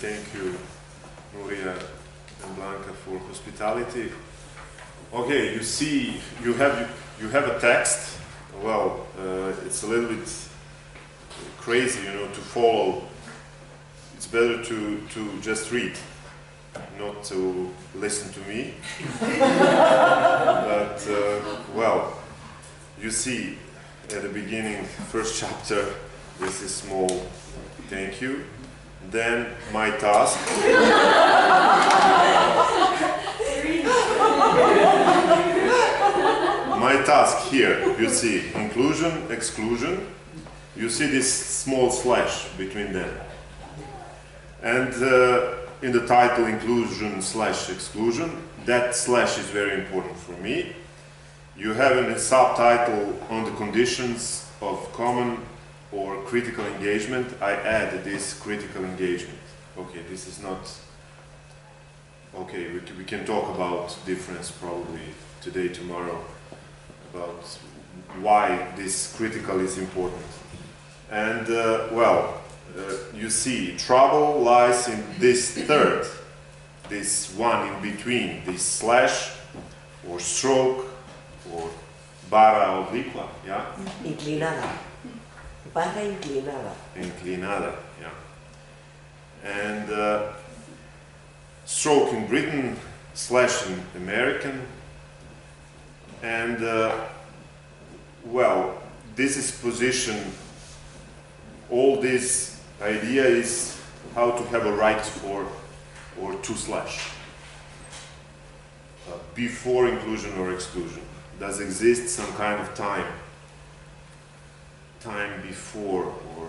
thank you, Nuria and Blanca, for hospitality. Okay, you see, you have a text. Well, it's a little bit crazy, you know, to follow. It's better to just read, not to listen to me. But well, you see at the beginning, first chapter, this is small thank you. Then my task. My task here, you see, inclusion, exclusion. You see this small slash between them. And in the title, inclusion slash exclusion, that slash is very important for me. You have in the subtitle on the conditions of common or critical engagement, I add this critical engagement. Okay, this is not... Okay, we can talk about difference probably today, tomorrow, about why this critical is important. And well, you see, trouble lies in this third, this one in between, this slash or stroke or barra obliqua, yeah? Inclinada. Barra inclinada. Inclinada, yeah. And stroke in Britain, slash in American. And well, this is position. All this idea is how to have a right for or to slash before inclusion or exclusion. Does exist some kind of time before or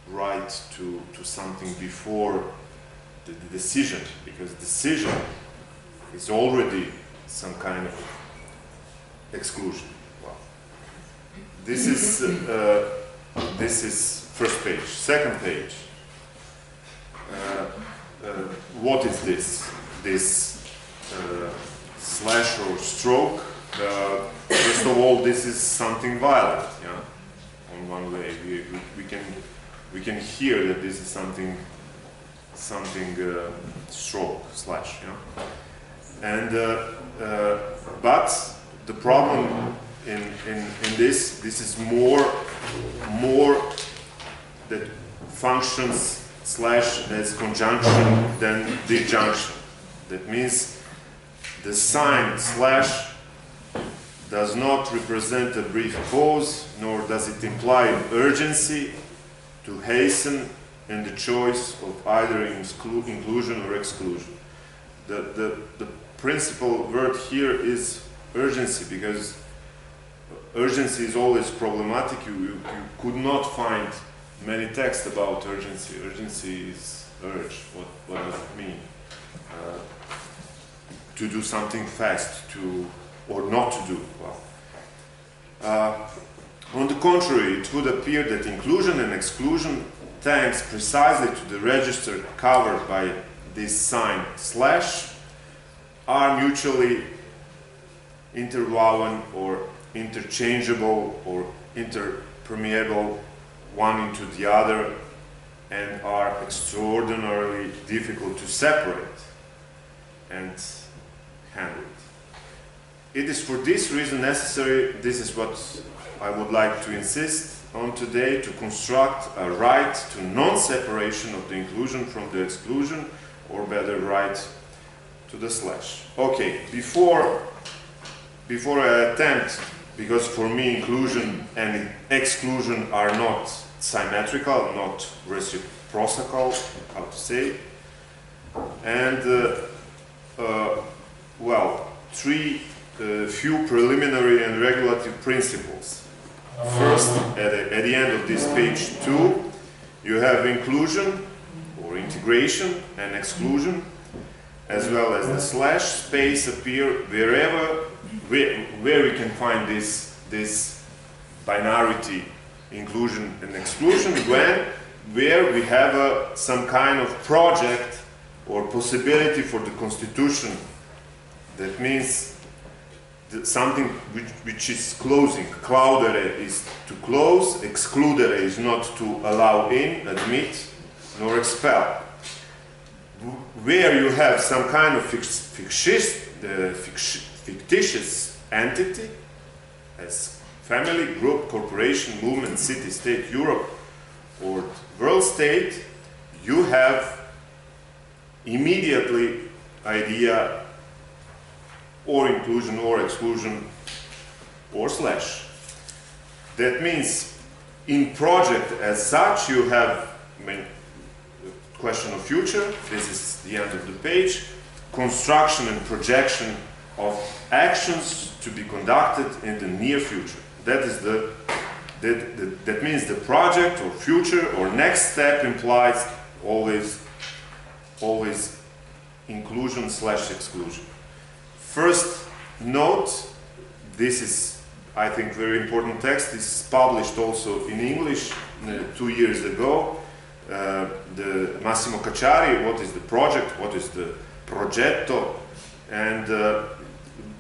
right to something before the decision, because decision is already some kind of exclusion. Well, this is first page. Second page. What is this? This slash or stroke. First of all, this is something violent. Yeah. On one way, we can hear that this is something stroke slash. Yeah. And but the problem in this is more that functions slash as conjunction than disjunction. That means the sign slash does not represent a brief pause, nor does it imply urgency to hasten in the choice of either inclusion or exclusion. The principal word here is urgency, because urgency is always problematic. You could not find many texts about urgency. Urgency is urge. What does it mean? To do something fast, or not to do. Well, on the contrary, it would appear that inclusion and exclusion, thanks precisely to the register covered by this sign slash, are mutually interwoven or interchangeable or interpermeable one into the other, and are extraordinarily difficult to separate and handle. It is for this reason necessary, this is what I would like to insist on today, to construct a right to non-separation of the inclusion from the exclusion, or better, right to the slash. Okay, before I attempt, because for me inclusion and exclusion are not symmetrical, not reciprocal, how to say, and well, few preliminary and regulative principles. First, at the end of this page 2, you have inclusion or integration and exclusion, as well as the slash space appear where we can find this binarity, inclusion and exclusion, where we have some kind of project or possibility for the constitution. That means something which is closing. Claudere is to close, excludere is not to allow in, admit, nor expel. Where you have some kind of fictitious entity, as family, group, corporation, movement, city, state, Europe, or world state, you have immediately idea or inclusion or exclusion or slash. That means in project as such you have question of future, this is the end of the page, construction and projection of actions to be conducted in the near future. That is that means the project or future or next step implies always inclusion slash exclusion. First note, this is I think very important text, this is published also in English 2 years ago. The Massimo Cacciari, what is the project, what is the progetto, and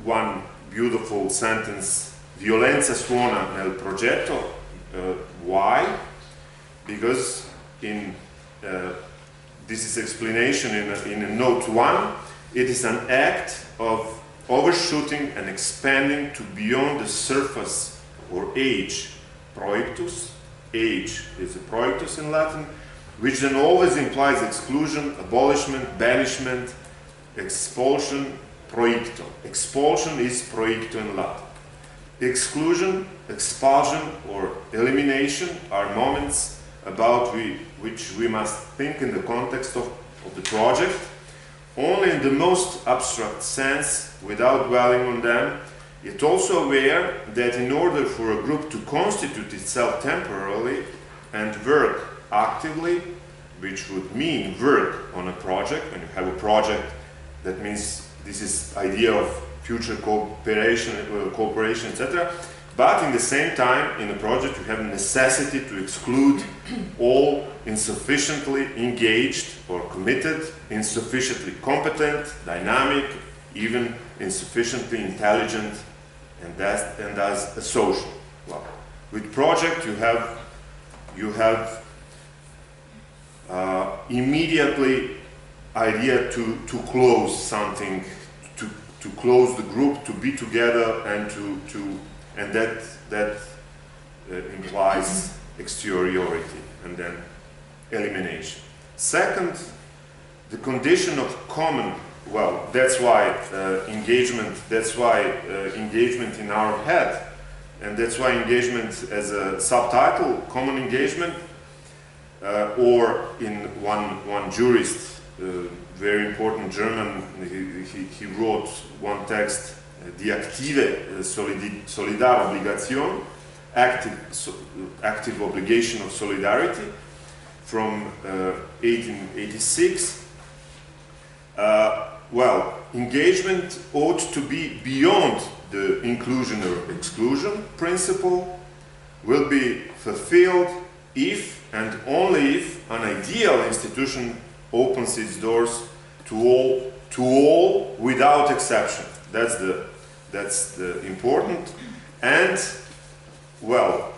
one beautiful sentence, violenza suona nel progetto. Why? Because in this is explanation in note 1, it is an act of overshooting and expanding to beyond the surface or age, proictus, age is a proictus in Latin, which then always implies exclusion, abolishment, banishment, expulsion, proicto. Expulsion is proicto in Latin. Exclusion, expulsion, or elimination are moments about which we must think in the context of the project, only in the most abstract sense, without dwelling on them, yet also aware that in order for a group to constitute itself temporarily and work actively, which would mean work on a project, when you have a project, that means this is idea of future cooperation, etc. But in the same time, in a project, you have a necessity to exclude all insufficiently engaged or committed, insufficiently competent, dynamic, even insufficiently intelligent, and as a social. Well, with project, you have immediately idea to close something, to close the group, to be together, and that implies exteriority and then elimination. Second, the condition of common. Well, that's why engagement. That's why engagement in our head, and that's why engagement as a subtitle, common engagement, or in one jurist. Very important German, he wrote one text, Die aktive Solidarobligación, active obligation of solidarity, from 1886. Well, engagement ought to be beyond the inclusion or exclusion principle, will be fulfilled if and only if an ideal institution opens its doors to all without exception. That's the important. And well,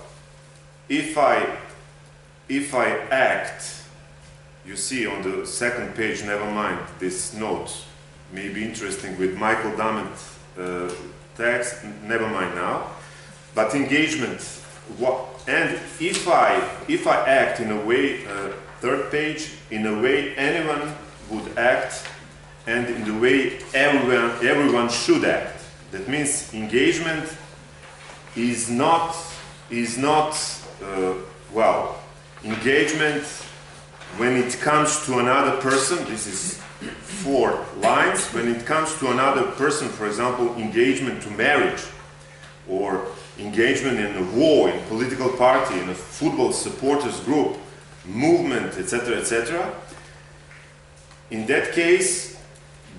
if I act, you see on the second page, never mind, this note may be interesting with Michael Dummett text, never mind now. But engagement, and if I act in a way, third page, in a way anyone would act, and in the way everyone should act. That means engagement is not well, engagement when it comes to another person. This is 4 lines. When it comes to another person, for example, engagement to marriage, or engagement in a war, in a political party, in a football supporters group, movement, etc., etc. In that case,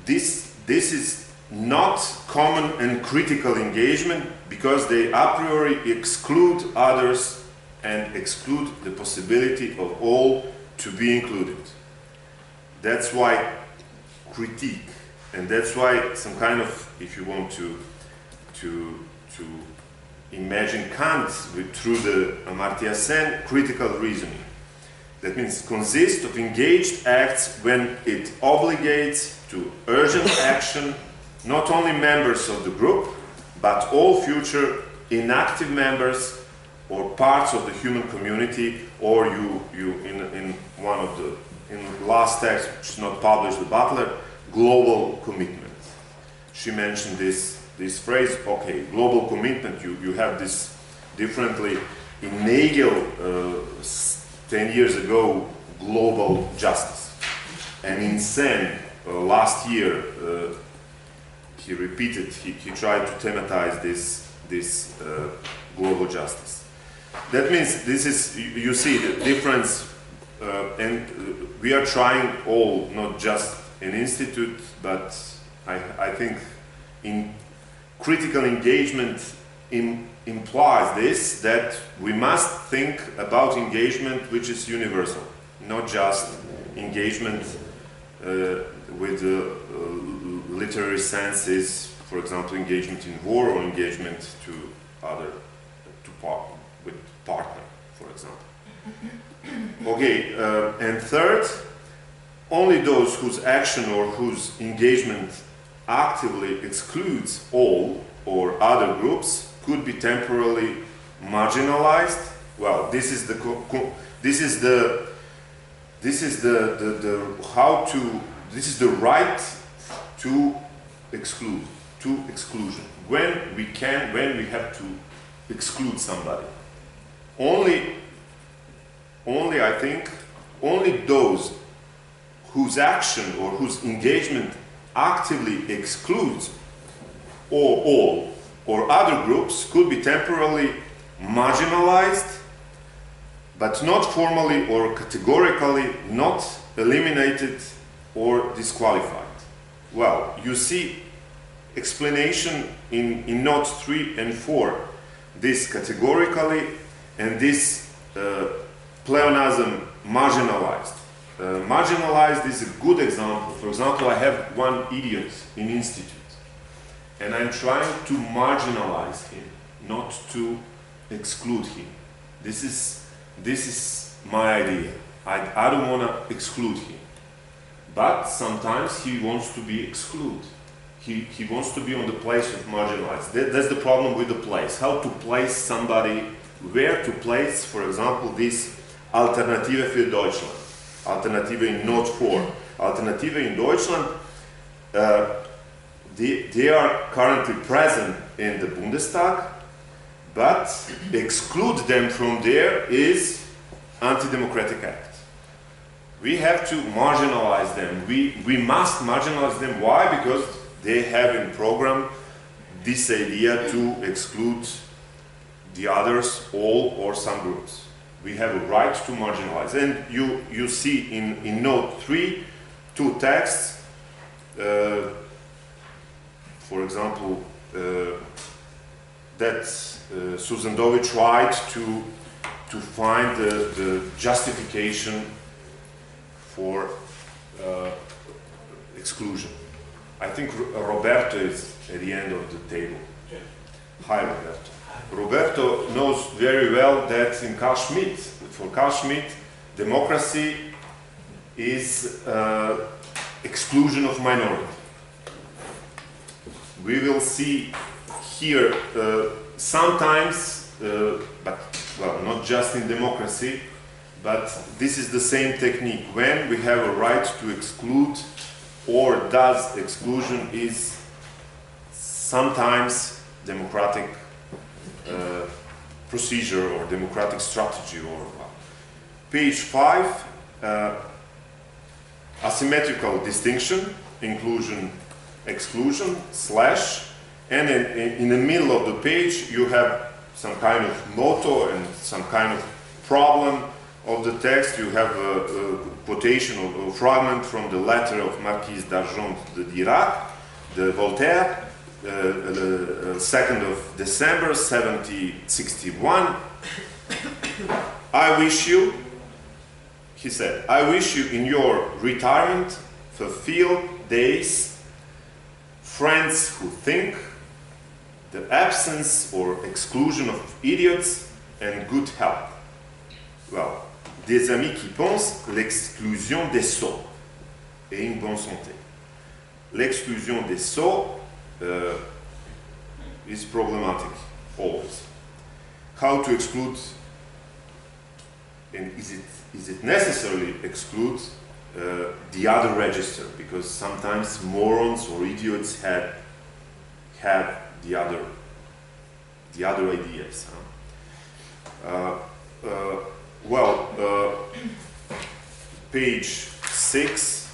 this is not common and critical engagement, because they a priori exclude others and exclude the possibility of all to be included. That's why critique, and that's why some kind of, if you want to imagine Kant through the Amartya Sen, critical reasoning. that means consists of engaged acts when it obligates to urgent action not only members of the group, but all future inactive members or parts of the human community, or in one of the last text, which is not published, the Butler, global commitment. She mentioned this phrase, okay, global commitment, you have this differently. In Nagel, 10 years ago, global justice. And in Sen, last year, he repeated, he tried to thematize this global justice. That means this is, you see the difference, and we are trying all, not just an institute, but I think in critical engagement implies this, that we must think about engagement which is universal, not just engagement with literary senses, for example, engagement in war or engagement with partner, for example. Okay, and third, only those whose action or whose engagement actively excludes all or other groups could be temporarily marginalized. Well, this is the right to exclude, to exclusion. When we have to exclude somebody. Only I think, only those whose action or whose engagement actively excludes all or other groups could be temporarily marginalized, but not formally or categorically not eliminated or disqualified. Well, you see explanation in notes 3 and 4, this categorically and this pleonasm marginalized. Marginalized is a good example. For example, I have one idiot in institute, and I'm trying to marginalize him, not to exclude him. This is my idea. I don't want to exclude him, but sometimes he wants to be excluded. He wants to be on the place of marginalized. That's the problem with the place. How to place somebody, where to place, for example, this Alternative für Deutschland. Alternative in Note 4. Alternative in Deutschland, they are currently present in the Bundestag, but exclude them from there is anti-democratic act. We have to marginalize them. We must marginalize them. Why? Because they have in program this idea to exclude the others, all or some groups. We have a right to marginalize. And you see in note 3, 2 texts, for example, that Susan Dowie tried to find the justification for exclusion. I think Roberto is at the end of the table. Yeah. Hi, Roberto. Roberto knows very well that in Carl Schmitt, for Carl Schmitt, democracy is exclusion of minority. We will see here sometimes, but well, not just in democracy, but this is the same technique. When we have a right to exclude, or does exclusion is sometimes democratic procedure or democratic strategy. Or page 5, asymmetrical distinction, inclusion, exclusion, slash, and in the middle of the page you have some kind of motto and some kind of problem of the text. You have a quotation or a fragment from the letter of Marquise d'Argent de Dirac, de Voltaire, the 2nd of December 1761. I wish you, he said, I wish you in your retirement fulfilled days, friends who think, the absence or exclusion of idiots, and good health. Well, des amis qui pensent l'exclusion des sots et une bonne santé. L'exclusion des sots is problematic always. How to exclude, and is it necessarily exclude the other register, because sometimes morons or idiots have the other ideas. Huh? Page 6.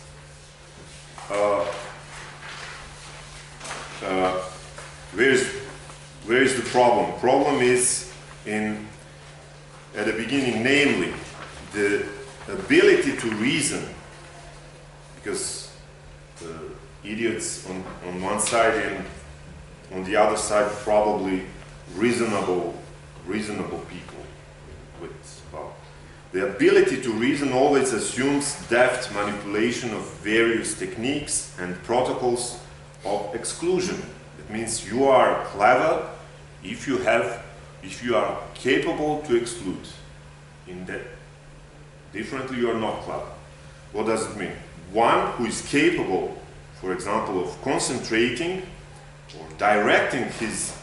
Where is the problem? Problem is at the beginning, namely the ability to reason, because idiots on one side and on the other side probably reasonable people with the ability to reason always assumes deft manipulation of various techniques and protocols of exclusion. It means you are clever if you are capable to exclude. In that, differently, you are not clever. What does it mean? One who is capable, for example, of concentrating or directing his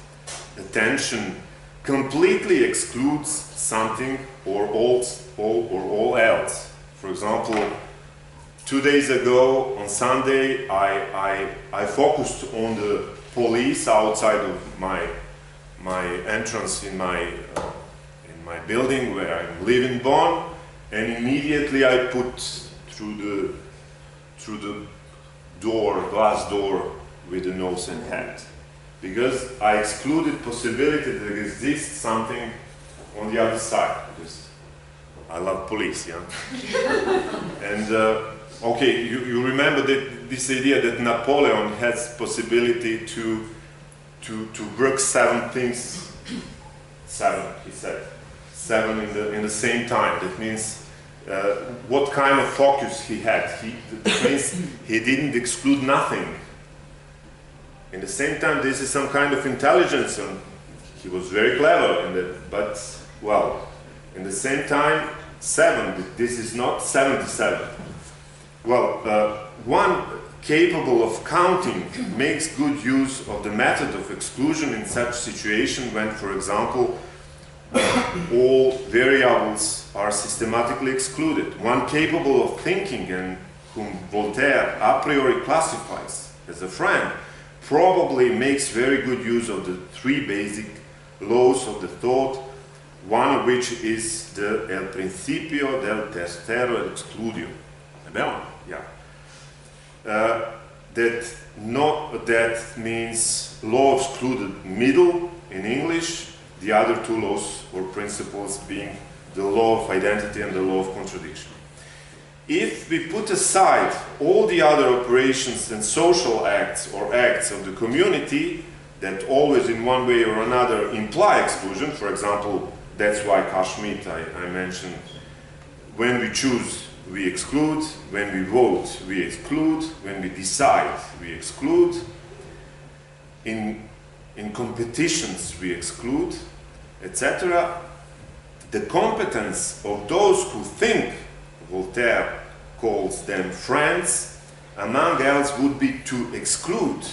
attention completely excludes something or all else. For example, 2 days ago on Sunday, I focused on the police outside of my entrance in my building where I live in Bonn, and immediately I put through the glass door with the nose and head, because I excluded possibility that there exists something on the other side, because I love police, yeah. And okay, you remember that this idea that Napoleon has possibility to work 7 things, 7, he said, 7 in the same time. That means what kind of focus he had. That means he didn't exclude nothing. In the same time, this is some kind of intelligence, and he was very clever in that. But well, in the same time, 7. This is not 77. Well, one capable of counting makes good use of the method of exclusion in such situation when, for example, all variables are systematically excluded. One capable of thinking and whom Voltaire a priori classifies as a friend probably makes very good use of the 3 basic laws of the thought, one of which is the el principio del tercero excludio. Yeah. That means law of excluded middle in English, the other 2 laws or principles being the law of identity and the law of contradiction. If we put aside all the other operations and social acts or acts of the community that always in one way or another imply exclusion, for example, that's why Kashmir I mentioned, when we choose we exclude, when we vote we exclude, when we decide we exclude, in competitions we exclude, etc. The competence of those who think, Voltaire calls them friends, among else would be to exclude,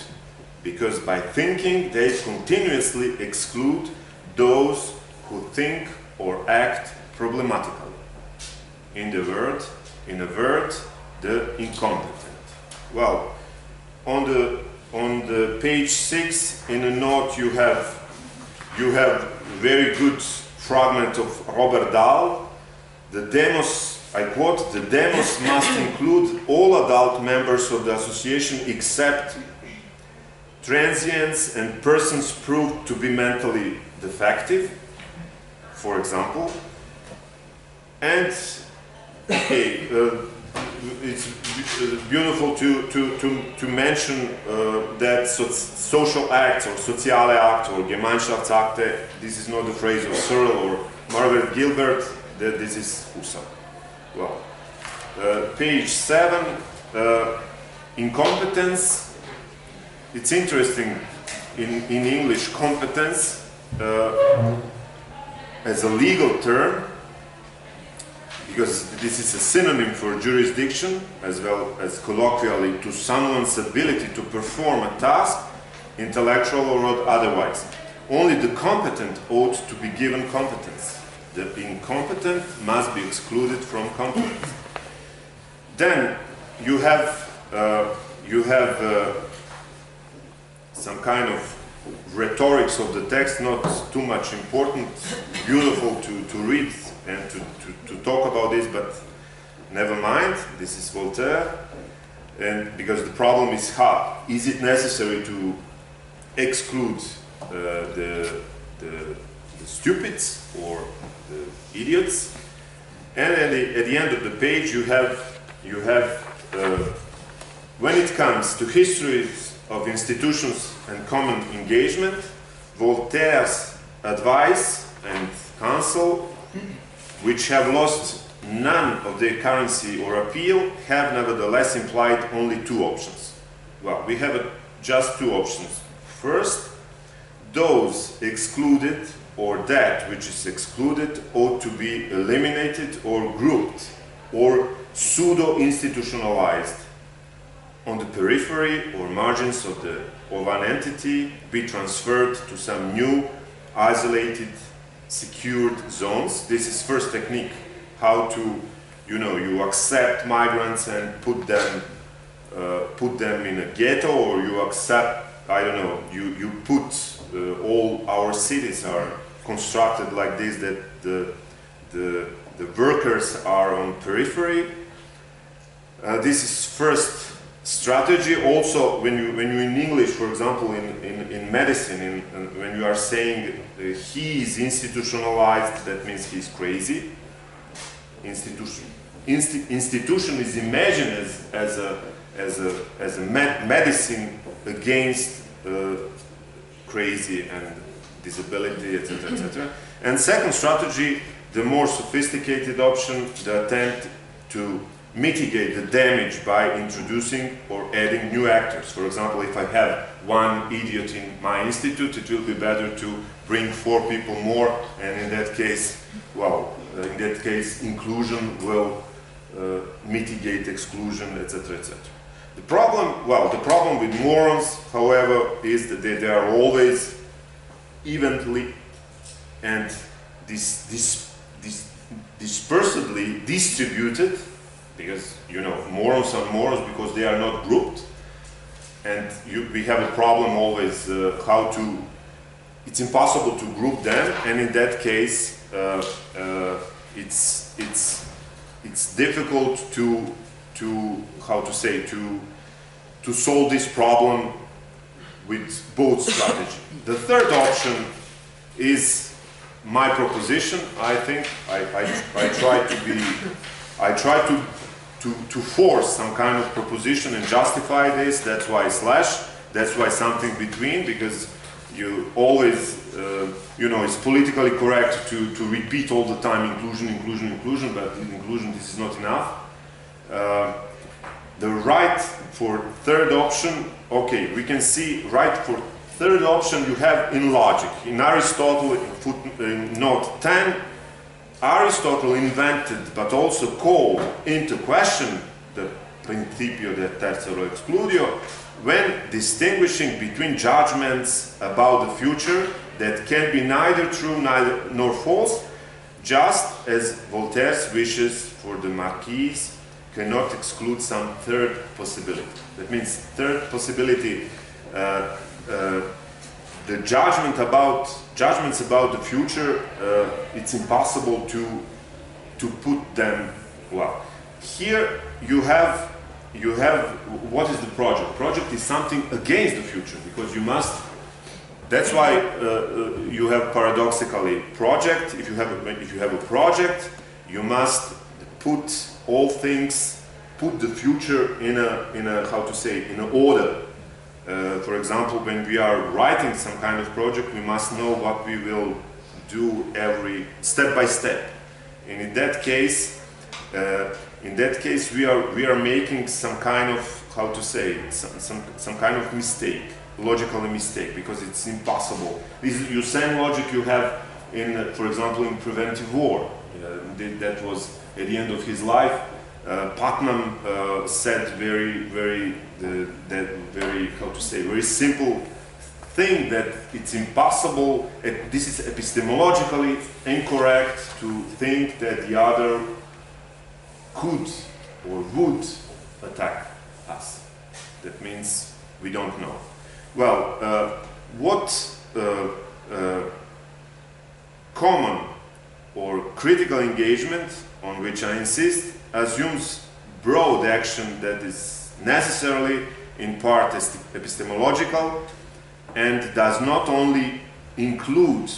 because by thinking they continuously exclude those who think or act problematically. In a word, the incompetent. Well, on the page 6 in a note you have very good fragment of Robert Dahl. The demos, I quote, the demos must include all adult members of the association except transients and persons proved to be mentally defective, for example. And okay, it's beautiful to mention that social acts or soziale act or Gemeinschaftsakte, this is not the phrase of Searle or Margaret Gilbert, that this is Husserl. Well, page 7, incompetence. It's interesting in English, competence as a legal term because this is a synonym for jurisdiction, as well as colloquially to someone's ability to perform a task, intellectual or otherwise. Only the competent ought to be given competence. The incompetent must be excluded from competence. Then you have some kind of rhetorics of the text, not too much important, beautiful to read and to talk about this, but never mind, this is Voltaire, and because the problem is how is it necessary to exclude the stupids or the idiots, and at the end of the page you have when it comes to histories of institutions and common engagement, Voltaire's advice and counsel, which have lost none of their currency or appeal, have nevertheless implied only two options. Well, we have just two options. First, those excluded or that which is excluded ought to be eliminated or grouped or pseudo-institutionalized on the periphery or margins of an entity, be transferred to some new, isolated, secured zones. This is first technique, how to, you accept migrants and put them in a ghetto, or you accept, I don't know, you put all our cities are constructed like this, that the workers are on periphery. This is first strategy. Also, when you in English, for example, in medicine, when you are saying he is institutionalized, that means he's crazy. Institution is imagined as a medicine against crazy and disability, etc., etc. And second strategy, the more sophisticated option, the attempt to mitigate the damage by introducing or adding new actors. For example, if I have one idiot in my institute, it will be better to bring 4 people more, and in that case, inclusion will mitigate exclusion, etc., etc. The problem with morons, however, is that they are always evenly and dispersedly distributed, because morons are morons because they are not grouped, and we have a problem always it's impossible to group them, and in that case it's difficult to solve this problem with both strategy. The third option is my proposition. I think I try to force some kind of proposition and justify this. That's why slash. That's why something between, because you always, it's politically correct to repeat all the time inclusion, inclusion, inclusion, but in inclusion this is not enough. The right for third option, okay, we can see right for third option you have in logic. In Aristotle, in note 10, Aristotle invented but also called into question the principio de tercero excludio when distinguishing between judgments about the future that can be neither true nor false, just as Voltaire's wishes for the Marquise cannot exclude some third possibility. That means third possibility, the judgments about the future, it's impossible to put them well. Here you have what is the project? Project is something against the future, because you must. That's why you have paradoxically project. If you have a project, you must put all things, put the future in an order. For example, when we are writing some kind of project, we must know what we will do every step by step. And in that case, we are making some kind of some kind of mistake, logical mistake, because it's impossible. This is the same logic you have in, for example, in preventive war. That was at the end of his life. Putnam said very very simple thing, that it's impossible, this is epistemologically incorrect to think that the other could or would attack us. That means we don't know. Well, what common or critical engagement, on which I insist, assumes broad action that is necessarily in part epistemological, and does not only include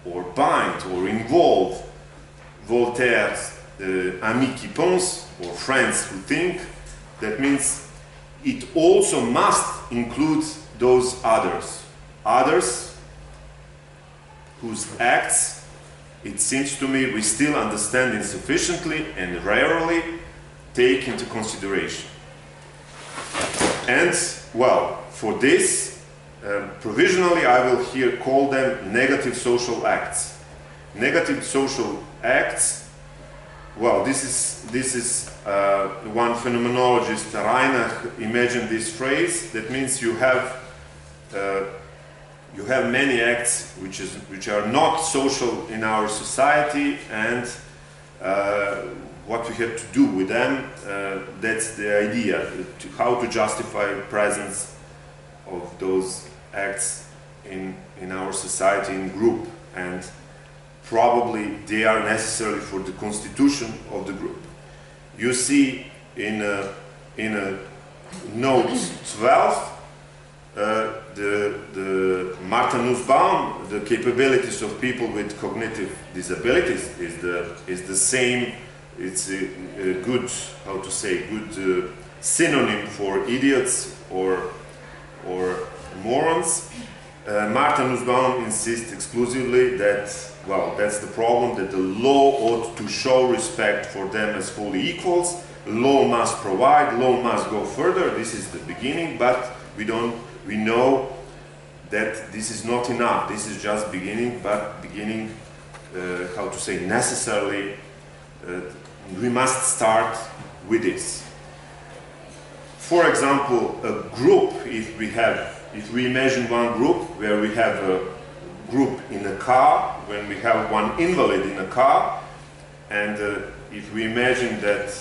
or bind or involve Voltaire's amis qui pensent, or friends who think. That means it also must include those others whose acts, it seems to me, we still understand insufficiently and rarely take into consideration. And, well, for this, provisionally I will here call them negative social acts. Negative social acts, well, this is one phenomenologist, Reinach, imagined this phrase. That means you have many acts which are not social in our society, and what we have to do with them, that's the idea, how to justify presence of those acts in our society, in group, and probably they are necessary for the constitution of the group. You see in note 12, the Martha Nussbaum, the capabilities of people with cognitive disabilities is the same. It's a good, how to say, good synonym for idiots or morons. Martha Nussbaum insists exclusively that, well, that's the problem, that the law ought to show respect for them as fully equals. Law must provide, law must go further. This is the beginning, but we know that this is not enough. This is just beginning, but beginning, how to say, necessarily, we must start with this. For example, a group, if we imagine one group where we have a group in a car, when we have one invalid in a car, and if we imagine that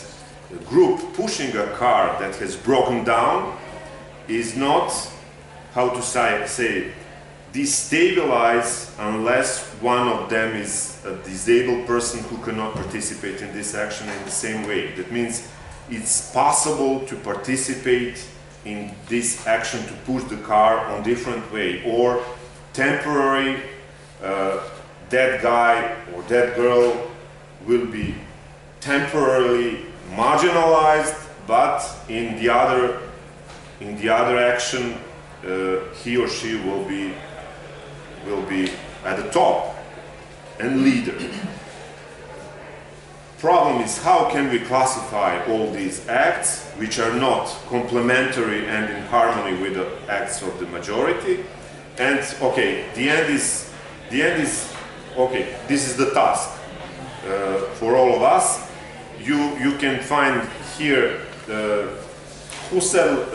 a group pushing a car that has broken down is not, how to say, destabilize unless one of them is a disabled person who cannot participate in this action in the same way. That means it's possible to participate in this action to push the car on different way, or temporary, that guy or that girl will be temporarily marginalized, but in the other action he or she will be at the top and leader. Problem is, how can we classify all these acts which are not complementary and in harmony with the acts of the majority? And okay, the end is okay, this is the task for all of us. You can find here Husserl,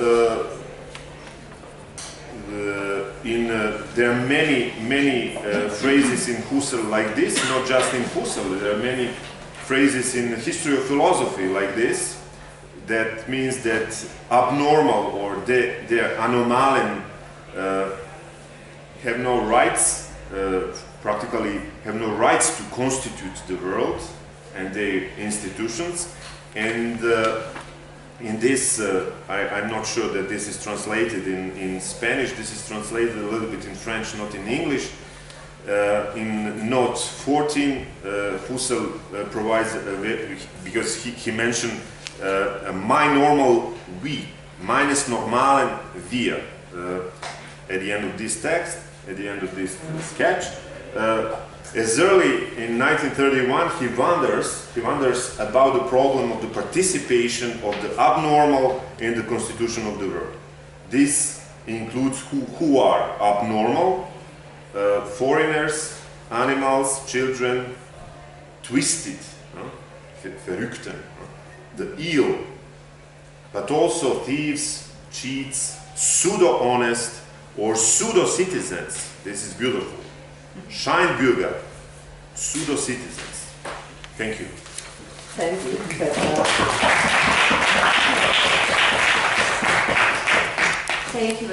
there are many phrases in Husserl like this, not just in Husserl, there are many phrases in the history of philosophy like this. That means that abnormal or the anomalen have no rights, practically have no rights to constitute the world and their institutions. And in this, I'm not sure that this is translated in Spanish, this is translated a little bit in French, not in English. In note 14, Husserl provides, because he mentioned my normal we, meines normalen wir, at the end of this text, at the end of this sketch. As early in 1931, he wonders about the problem of the participation of the abnormal in the constitution of the world. This includes who are abnormal, foreigners, animals, children, twisted, verrückten, the eel, but also thieves, cheats, pseudo-honest or pseudo-citizens. This is beautiful. Scheinbürger, pseudo-citizens. Thank you. Thank you, Petar. Thank you.